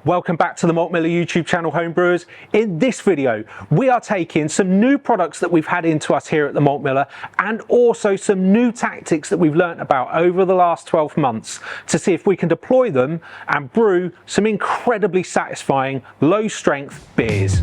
Welcome back to the Malt Miller YouTube channel, homebrewers. In this video, we are taking some new products that we've had into us here at the Malt Miller and also some new tactics that we've learnt about over the last 12 months to see if we can deploy them and brew some incredibly satisfying low strength beers.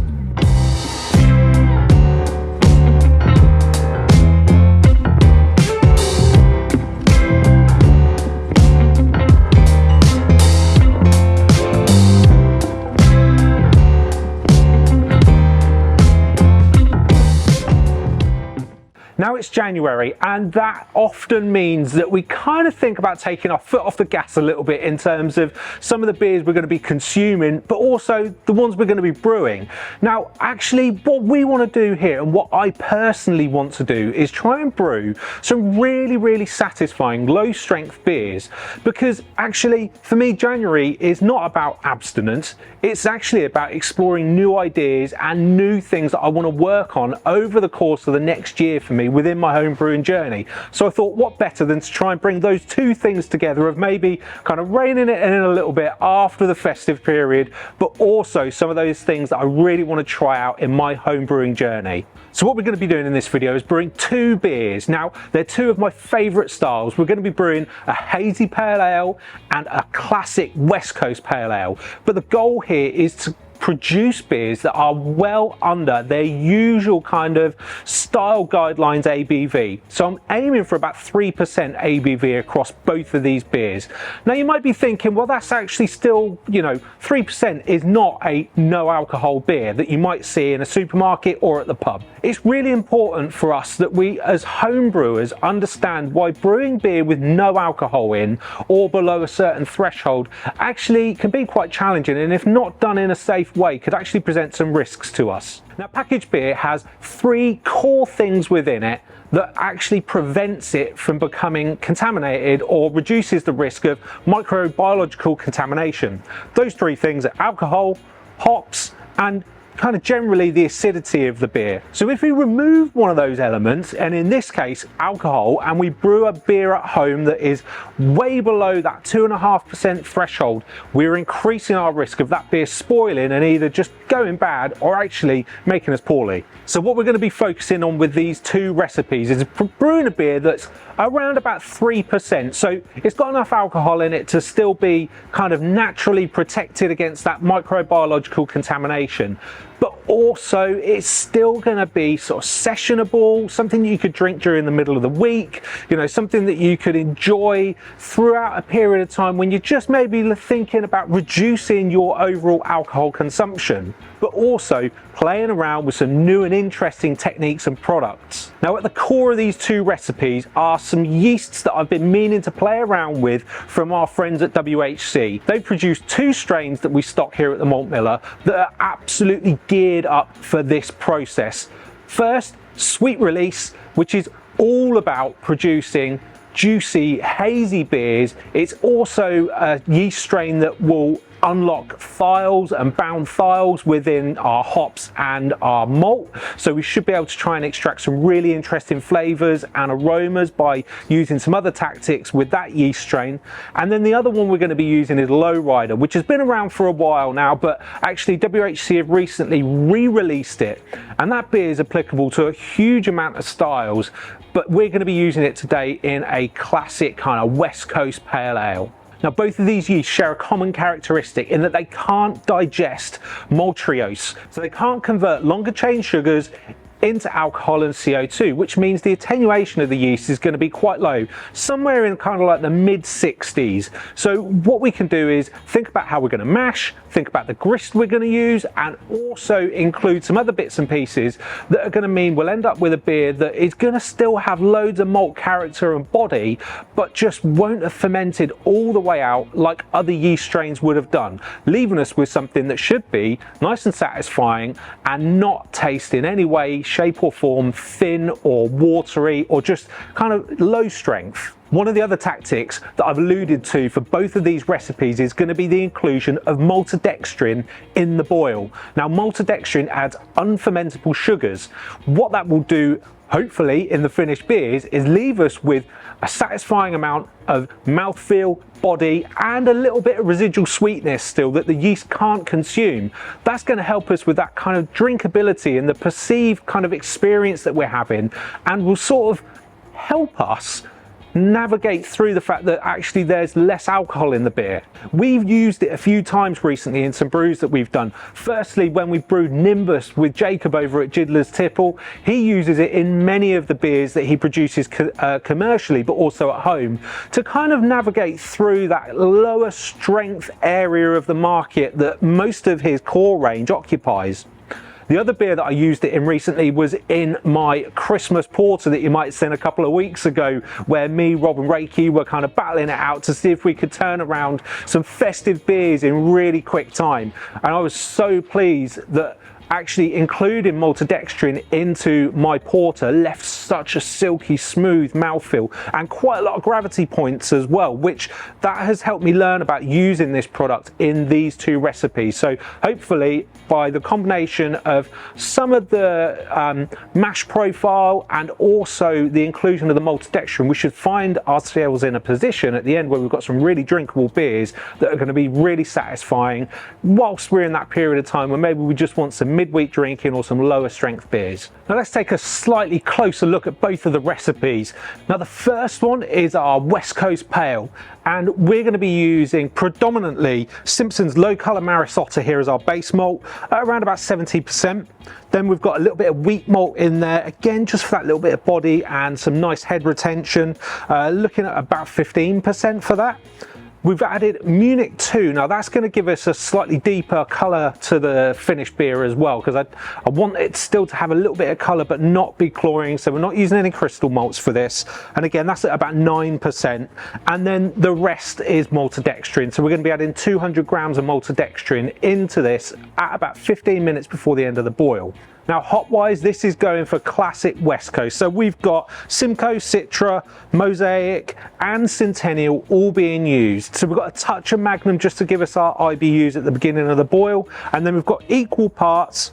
Now it's January, and that often means that we kind of think about taking our foot off the gas a little bit in terms of some of the beers we're going to be consuming, but also the ones we're going to be brewing. Now, actually, what we want to do here, and what I personally want to do, is try and brew some really satisfying low strength beers, because actually, for me, January is not about abstinence. It's actually about exploring new ideas and new things that I want to work on over the course of the next year for me within my home brewing journey. So I thought, what better than to try and bring those two things together of maybe kind of reining it in a little bit after the festive period, but also some of those things that I really want to try out in my home brewing journey. So what we're going to be doing in this video is brewing two beers. Now, they're two of my favourite styles. We're going to be brewing a hazy pale ale and a classic West Coast pale ale. But the goal here is to produce beers that are well under their usual kind of style guidelines ABV. So I'm aiming for about 3% ABV across both of these beers. Now you might be thinking, well, that's actually still, 3% is not a no alcohol beer that you might see in a supermarket or at the pub. It's really important for us that we as home brewers understand why brewing beer with no alcohol in or below a certain threshold actually can be quite challenging, and if not done in a safe way, could actually present some risks to us. Now, packaged beer has three core things within it that actually prevents it from becoming contaminated or reduces the risk of microbiological contamination. Those three things are alcohol, hops, and kind of generally the acidity of the beer. So if we remove one of those elements, and in this case alcohol, and we brew a beer at home that is way below that 2.5% threshold, we're increasing our risk of that beer spoiling and either just going bad or actually making us poorly. So what we're going to be focusing on with these two recipes is brewing a beer that's around about 3%. So it's got enough alcohol in it to still be kind of naturally protected against that microbiological contamination, but also it's still going to be sort of sessionable, something that you could drink during the middle of the week, something that you could enjoy throughout a period of time when you're just maybe thinking about reducing your overall alcohol consumption, but also playing around with some new and interesting techniques and products. Now, at the core of these two recipes are some yeasts that I've been meaning to play around with from our friends at WHC. They've produced two strains that we stock here at the Malt Miller that are absolutely geared up for this process. First, Sweet Release, which is all about producing juicy, hazy beers. It's also a yeast strain that will unlock thiols and bound thiols within our hops and our malt, so we should be able to try and extract some really interesting flavors and aromas by using some other tactics with that yeast strain. And then the other one we're going to be using is Lowrider, which has been around for a while now, but actually WHC have recently re-released it, and that beer is applicable to a huge amount of styles, but we're going to be using it today in a classic kind of West Coast pale ale. Now, both of these yeasts share a common characteristic in that they can't digest maltose, so they can't convert longer chain sugars into alcohol and CO2, which means the attenuation of the yeast is going to be quite low, somewhere in kind of like the mid 60s. So what we can do is think about how we're going to mash, think about the grist we're going to use, and also include some other bits and pieces that are going to mean we'll end up with a beer that is going to still have loads of malt character and body, but just won't have fermented all the way out like other yeast strains would have done, leaving us with something that should be nice and satisfying and not taste in any way, shape or form thin or watery or just kind of low strength. One of the other tactics that I've alluded to for both of these recipes is going to be the inclusion of maltodextrin in the boil. Now, maltodextrin adds unfermentable sugars. What that will do, hopefully, in the finished beers is leave us with a satisfying amount of mouthfeel, body and a little bit of residual sweetness still that the yeast can't consume. That's going to help us with that kind of drinkability and the perceived kind of experience that we're having, and will sort of help us navigate through the fact that actually there's less alcohol in the beer. We've used it a few times recently in some brews that we've done. Firstly, when we brewed Nimbus with Jacob over at Jidler's Tipple, he uses it in many of the beers that he produces commercially, but also at home, to kind of navigate through that lower strength area of the market that most of his core range occupies. The other beer that I used it in recently was in my Christmas porter that you might have seen a couple of weeks ago, where me, Rob and Reiki were kind of battling it out to see if we could turn around some festive beers in really quick time. And I was so pleased that actually including Maltodextrin into my porter left such a silky smooth mouthfeel and quite a lot of gravity points as well, which that has helped me learn about using this product in these two recipes. So hopefully by the combination of some of the mash profile and also the inclusion of the Maltodextrin, we should find ourselves in a position at the end where we've got some really drinkable beers that are going to be really satisfying whilst we're in that period of time where maybe we just want some midweek drinking or some lower strength beers. Now let's take a slightly closer look at both of the recipes. Now the first one is our West Coast Pale, and we're going to be using predominantly Simpson's low colour Maris Otter here as our base malt at around about 70%. Then we've got a little bit of wheat malt in there, again just for that little bit of body and some nice head retention, looking at about 15% for that. We've added Munich 2. Now that's going to give us a slightly deeper colour to the finished beer as well, because I want it still to have a little bit of colour but not be chlorine, so we're not using any crystal malts for this. And again, that's at about 9%. And then the rest is Maltodextrin. So we're going to be adding 200 grams of Maltodextrin into this at about 15 minutes before the end of the boil. Now hop-wise, this is going for classic West Coast. So we've got Simcoe, Citra, Mosaic and Centennial all being used. So we've got a touch of Magnum just to give us our IBUs at the beginning of the boil. And then we've got equal parts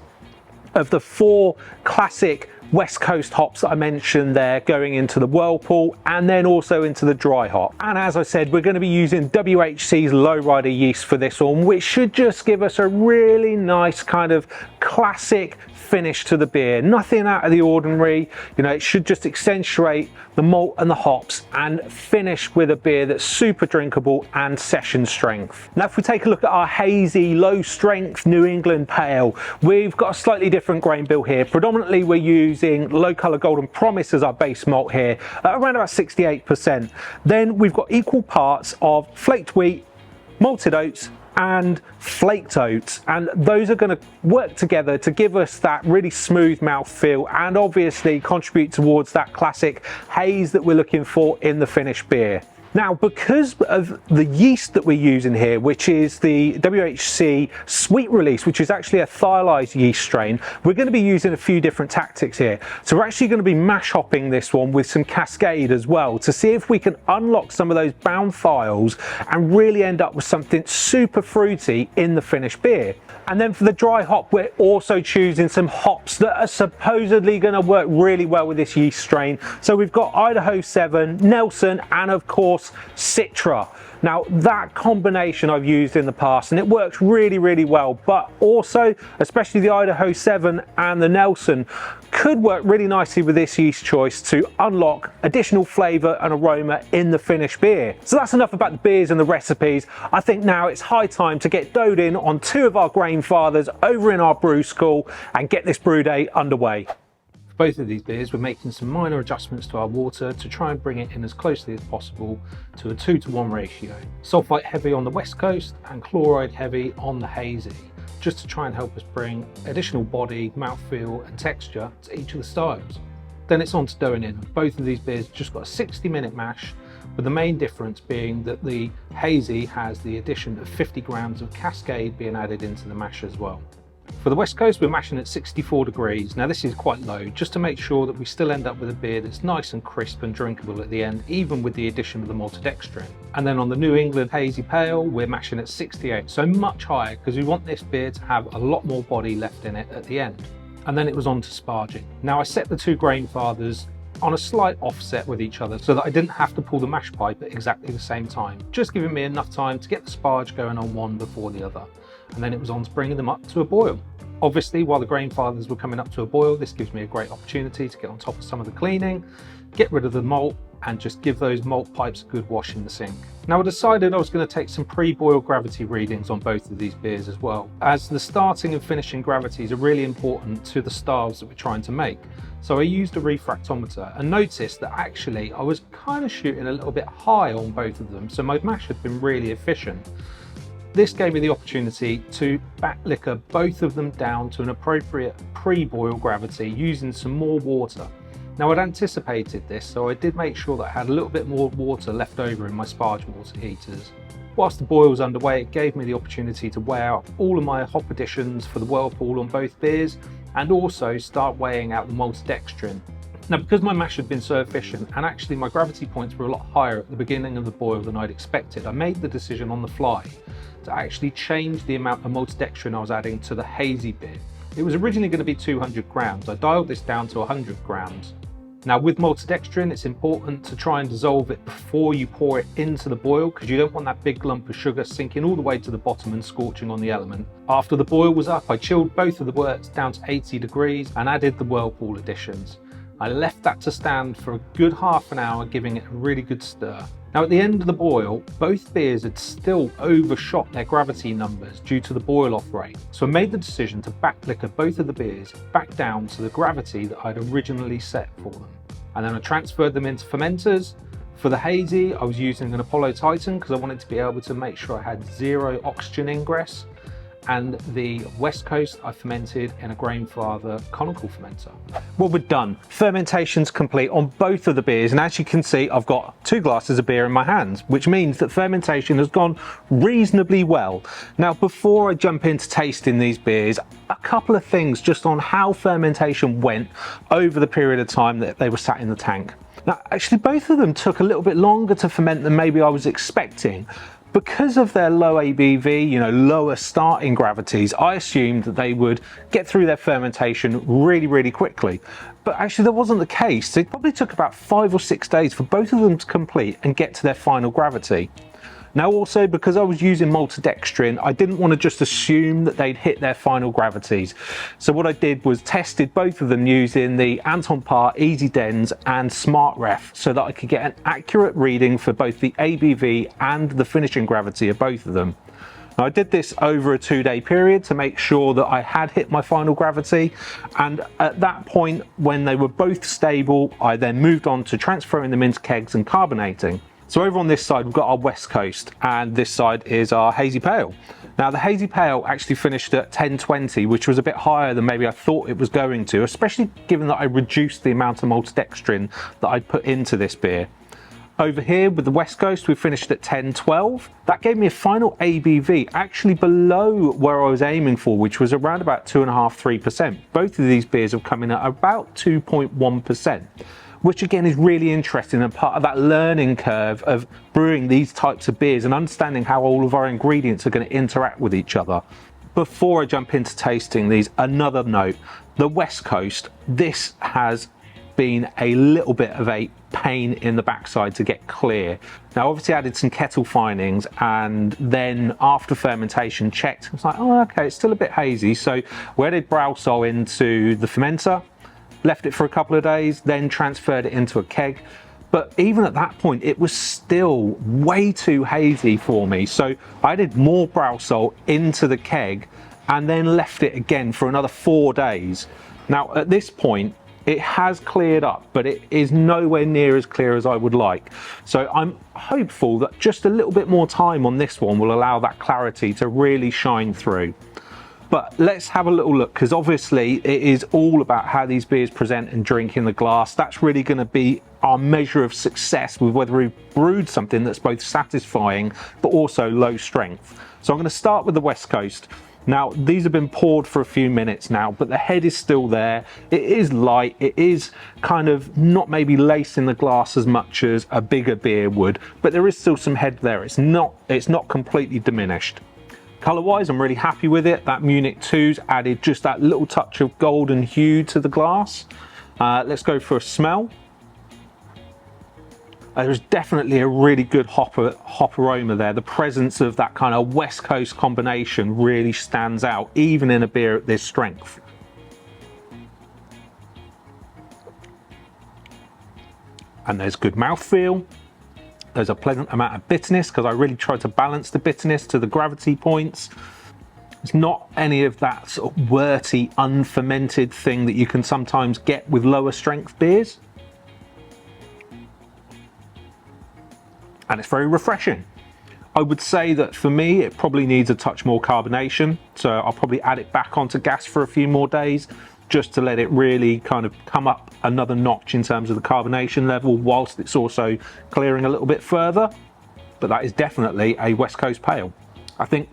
of the 4 classic West Coast hops that I mentioned there going into the Whirlpool and then also into the dry hop. And as I said, we're going to be using WHC's lowrider yeast for this one, which should just give us a really nice kind of classic finish to the beer. Nothing out of the ordinary, you know, it should just accentuate the malt and the hops and finish with a beer that's super drinkable and session strength. Now if we take a look at our hazy low strength New England Pale, we've got a slightly different grain bill here. Predominantly we're using low colour Golden Promise as our base malt here at around about 68%. Then we've got equal parts of flaked wheat, malted oats and flaked oats, and those are going to work together to give us that really smooth mouthfeel and obviously contribute towards that classic haze that we're looking for in the finished beer. Now, because of the yeast that we're using here, which is the WHC Sweet Release, which is actually a thiolized yeast strain, we're going to be using a few different tactics here. So we're actually going to be mash hopping this one with some Cascade as well to see if we can unlock some of those bound thiols and really end up with something super fruity in the finished beer. And then for the dry hop, we're also choosing some hops that are supposedly going to work really well with this yeast strain. So we've got Idaho 7, Nelson, and of course Citra. Now that combination I've used in the past and it works really, really well, but also especially the Idaho 7 and the Nelson could work really nicely with this yeast choice to unlock additional flavour and aroma in the finished beer. So that's enough about the beers and the recipes. I think now it's high time to get doughed in on 2 of our grain fathers over in our brew school and get this brew day underway. For both of these beers, we're making some minor adjustments to our water to try and bring it in as closely as possible to a 2:1 ratio. Sulphite heavy on the West Coast and chloride heavy on the Hazy, just to try and help us bring additional body, mouthfeel and texture to each of the styles. Then it's on to douging in. Both of these beers just got a 60-minute mash, with the main difference being that the Hazy has the addition of 50 grams of Cascade being added into the mash as well. For the West Coast, we're mashing at 64 degrees. Now this is quite low, just to make sure that we still end up with a beer that's nice and crisp and drinkable at the end, even with the addition of the Maltodextrin. And then on the New England Hazy Pale, we're mashing at 68, so much higher, because we want this beer to have a lot more body left in it at the end. And then it was on to sparging. Now I set the 2 grain fathers on a slight offset with each other so that I didn't have to pull the mash pipe at exactly the same time, just giving me enough time to get the sparge going on one before the other. And then it was on to bringing them up to a boil. Obviously, while the grain fathers were coming up to a boil, this gives me a great opportunity to get on top of some of the cleaning, get rid of the malt, and just give those malt pipes a good wash in the sink. Now I decided I was going to take some pre-boil gravity readings on both of these beers as well, as the starting and finishing gravities are really important to the styles that we're trying to make. So I used a refractometer and noticed that actually I was kind of shooting a little bit high on both of them, so my mash had been really efficient. This gave me the opportunity to back liquor both of them down to an appropriate pre-boil gravity using some more water. Now I'd anticipated this, so I did make sure that I had a little bit more water left over in my sparge water heaters. Whilst the boil was underway, it gave me the opportunity to weigh out all of my hop additions for the whirlpool on both beers, and also start weighing out the Maltodextrin. Now because my mash had been so efficient, and actually my gravity points were a lot higher at the beginning of the boil than I'd expected, I made the decision on the fly to actually change the amount of Maltodextrin I was adding to the Hazy beer. It was originally going to be 200 grams, I dialed this down to 100 grams. Now with Maltodextrin, it's important to try and dissolve it before you pour it into the boil, because you don't want that big lump of sugar sinking all the way to the bottom and scorching on the element. After the boil was up, I chilled both of the worts down to 80 degrees and added the whirlpool additions. I left that to stand for a good half an hour, giving it a really good stir. Now at the end of the boil, both beers had still overshot their gravity numbers due to the boil off rate. So I made the decision to back liquor both of the beers back down to the gravity that I'd originally set for them. And then I transferred them into fermenters. For the Hazy, I was using an Apollo Titan because I wanted to be able to make sure I had 0 oxygen ingress. And the West Coast I fermented in a grain father conical fermenter. Well, we're done. Fermentation's complete on both of the beers, and as you can see, I've got 2 glasses of beer in my hands, which means that fermentation has gone reasonably well. Now, before I jump into tasting these beers, a couple of things just on how fermentation went over the period of time that they were sat in the tank. Now, actually, both of them took a little bit longer to ferment than maybe I was expecting. Because of their low ABV, lower starting gravities, I assumed that they would get through their fermentation really quickly. But actually that wasn't the case. It probably took about 5 or 6 days for both of them to complete and get to their final gravity. Now also, because I was using Maltodextrin, I didn't want to just assume that they'd hit their final gravities. So what I did was tested both of them using the Anton Par Easy Dens and Smart Ref so that I could get an accurate reading for both the ABV and the finishing gravity of both of them. Now I did this over a 2-day period to make sure that I had hit my final gravity, and at that point, when they were both stable, I then moved on to transferring them into kegs and carbonating. So over on this side, we've got our West Coast, and this side is our Hazy Pale. Now the Hazy Pale actually finished at 1020, which was a bit higher than maybe I thought it was going to, especially given that I reduced the amount of Maltodextrin that I'd put into this beer. Over here with the West Coast, we finished at 1012. That gave me a final ABV actually below where I was aiming for, which was around about 2.5–3%. Both of these beers have come in at about 2.1%. Which again is really interesting and part of that learning curve of brewing these types of beers and understanding how all of our ingredients are going to interact with each other. Before I jump into tasting these, another note, the West Coast, this has been a little bit of a pain in the backside to get clear. Now obviously I added some kettle finings, and then after fermentation checked, I was like, oh okay, it's still a bit hazy. So we added Browsol into the fermenter, left it for a couple of days, then transferred it into a keg. But even at that point, it was still way too hazy for me. So I added more Browsol into the keg and then left it again for another 4 days. Now at this point, it has cleared up, but it is nowhere near as clear as I would like. So I'm hopeful that just a little bit more time on this one will allow that clarity to really shine through. But let's have a little look, because obviously it is all about how these beers present and drink in the glass. That's really going to be our measure of success with whether we've brewed something that's both satisfying but also low strength. So I'm going to start with the West Coast. Now these have been poured for a few minutes now, but the head is still there. It is light, it is kind of not maybe lacing the glass as much as a bigger beer would, but there is still some head there. It's not completely diminished. Colour-wise, I'm really happy with it. That Munich 2's added just that little touch of golden hue to the glass. Let's go for a smell. There's definitely a really good hop aroma there. The presence of that kind of West Coast combination really stands out, even in a beer at this strength. And there's good mouthfeel. There's a pleasant amount of bitterness, because I really tried to balance the bitterness to the gravity points. It's not any of that sort of worty, unfermented thing that you can sometimes get with lower strength beers. And it's very refreshing. I would say that for me, it probably needs a touch more carbonation. So I'll probably add it back onto gas for a few more days, just to let it really kind of come up another notch in terms of the carbonation level, whilst it's also clearing a little bit further. But that is definitely a West Coast pale. I think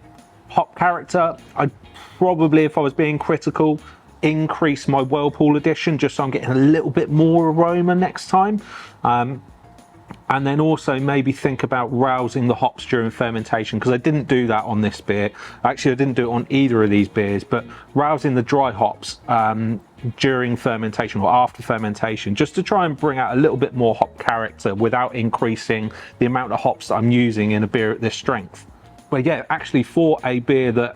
hop character, I'd probably, if I was being critical, increase my Whirlpool addition, just so I'm getting a little bit more aroma next time. And then also maybe think about rousing the hops during fermentation, because I didn't do that on this beer. Actually, I didn't do it on either of these beers, but rousing the dry hops during fermentation or after fermentation, just to try and bring out a little bit more hop character without increasing the amount of hops that I'm using in a beer at this strength. But yeah, actually for a beer that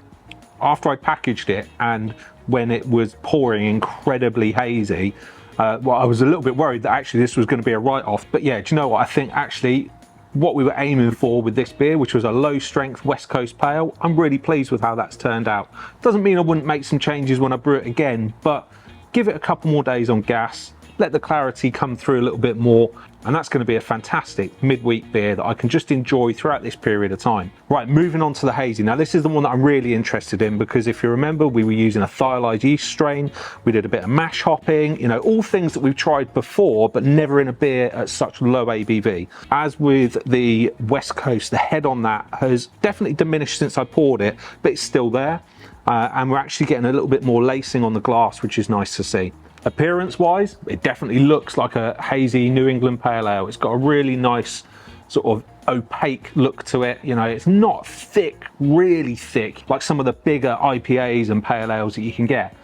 after I packaged it and when it was pouring incredibly hazy, well, I was a little bit worried that actually this was going to be a write-off. But yeah, do you know what? I think actually what we were aiming for with this beer, which was a low-strength West Coast pale, I'm really pleased with how that's turned out. Doesn't mean I wouldn't make some changes when I brew it again, but give it a couple more days on gas, let the clarity come through a little bit more, and that's going to be a fantastic midweek beer that I can just enjoy throughout this period of time. Right, moving on to the Hazy. Now this is the one that I'm really interested in, because if you remember, we were using a thiolized yeast strain, we did a bit of mash hopping, you know, all things that we've tried before, but never in a beer at such low ABV. As with the West Coast, the head on that has definitely diminished since I poured it, but it's still there. And we're actually getting a little bit more lacing on the glass, which is nice to see. Appearance wise, it definitely looks like a hazy New England pale ale. It's got a really nice sort of opaque look to it. You know, it's not thick, really thick, like some of the bigger IPAs and pale ales that you can get.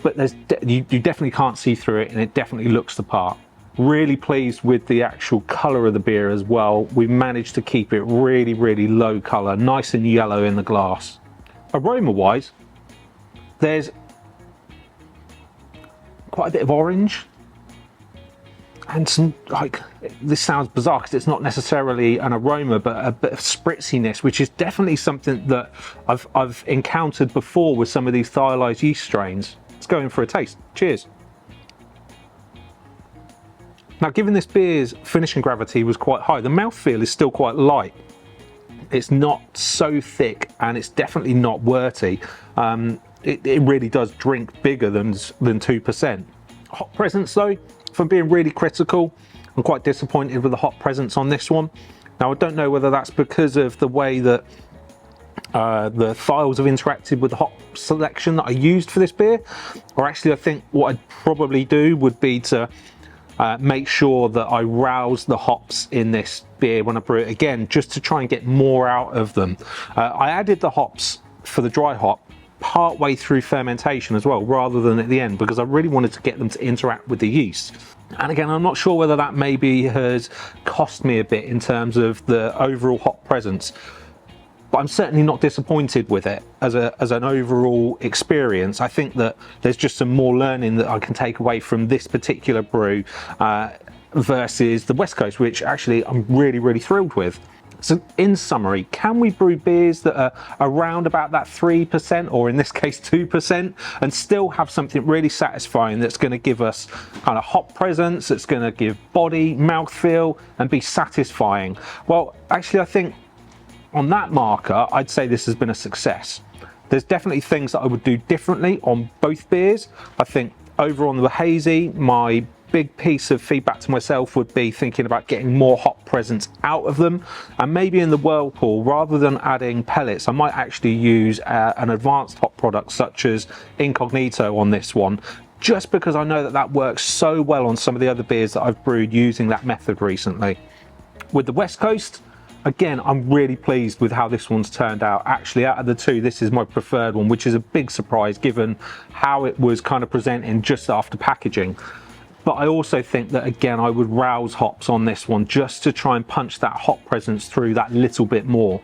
But you definitely can't see through it, and it definitely looks the part. Really pleased with the actual colour of the beer as well. We've managed to keep it really, really low colour, nice and yellow in the glass. Aroma wise, there's quite a bit of orange and some, like, this sounds bizarre because it's not necessarily an aroma, but a bit of spritziness, which is definitely something that I've encountered before with some of these thiolized yeast strains. Let's go in for a taste. Cheers. Now, given this beer's finishing gravity was quite high, the mouthfeel is still quite light. It's not so thick, and it's definitely not worty. It really does drink bigger than 2%. Hop presence though, if I'm being really critical, I'm quite disappointed with the hop presence on this one. Now I don't know whether that's because of the way that the thios have interacted with the hop selection that I used for this beer, or actually I think what I'd probably do would be to make sure that I rouse the hops in this beer when I brew it again, just to try and get more out of them. I added the hops for the dry hop part way through fermentation as well, rather than at the end, because I really wanted to get them to interact with the yeast. And again, I'm not sure whether that maybe has cost me a bit in terms of the overall hop presence, but I'm certainly not disappointed with it as an overall experience. I think that there's just some more learning that I can take away from this particular brew versus the West Coast, which actually I'm really, really thrilled with. So in summary, can we brew beers that are around about that 3%, or in this case 2%, and still have something really satisfying that's going to give us kind of hop presence, that's going to give body, mouthfeel, and be satisfying? Well, actually, I think on that marker, I'd say this has been a success. There's definitely things that I would do differently on both beers. I think over on the Hazy, my big piece of feedback to myself would be thinking about getting more hop presence out of them, and maybe in the Whirlpool, rather than adding pellets, I might actually use an advanced hop product such as Incognito on this one, just because I know that that works so well on some of the other beers that I've brewed using that method recently. With the West Coast, again, I'm really pleased with how this one's turned out. Actually, out of the two, this is my preferred one, which is a big surprise given how it was kind of presenting just after packaging. But I also think that, again, I would rouse hops on this one just to try and punch that hop presence through that little bit more.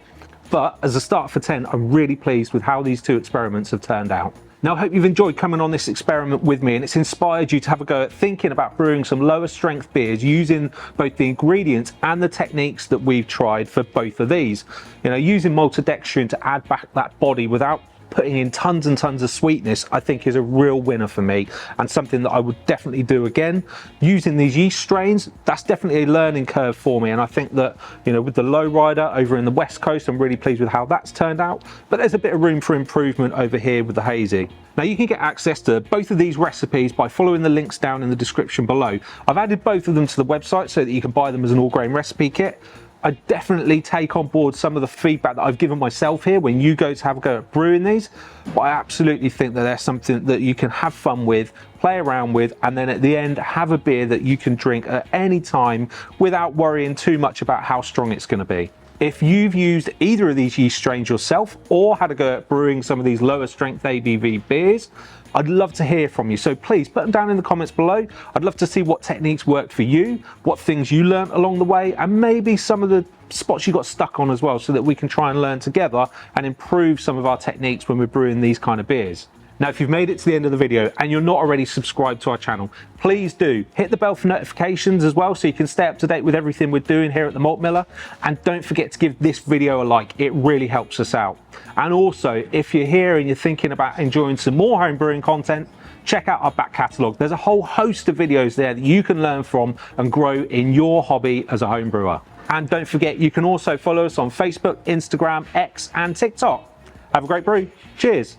But as a start for 10, I'm really pleased with how these two experiments have turned out. Now, I hope you've enjoyed coming on this experiment with me and it's inspired you to have a go at thinking about brewing some lower strength beers using both the ingredients and the techniques that we've tried for both of these. You know, using Maltodextrin to add back that body without putting in tons and tons of sweetness, I think is a real winner for me and something that I would definitely do again. Using these yeast strains, that's definitely a learning curve for me, and I think that, you know, with the low rider over in the West Coast, I'm really pleased with how that's turned out, but there's a bit of room for improvement over here with the Hazy. Now, you can get access to both of these recipes by following the links down in the description below. I've added both of them to the website so that you can buy them as an all-grain recipe kit. I definitely take on board some of the feedback that I've given myself here when you go to have a go at brewing these, but I absolutely think that there's something that you can have fun with, play around with, and then at the end have a beer that you can drink at any time without worrying too much about how strong it's going to be. If you've used either of these yeast strains yourself or had a go at brewing some of these lower strength ABV beers, I'd love to hear from you. So please put them down in the comments below. I'd love to see what techniques worked for you, what things you learned along the way, and maybe some of the spots you got stuck on as well, so that we can try and learn together and improve some of our techniques when we're brewing these kind of beers. Now, if you've made it to the end of the video and you're not already subscribed to our channel, please do hit the bell for notifications as well so you can stay up to date with everything we're doing here at the Malt Miller. And don't forget to give this video a like, it really helps us out. And also, if you're here and you're thinking about enjoying some more home brewing content, check out our back catalogue. There's a whole host of videos there that you can learn from and grow in your hobby as a home brewer. And don't forget, you can also follow us on Facebook, Instagram, X and TikTok. Have a great brew. Cheers.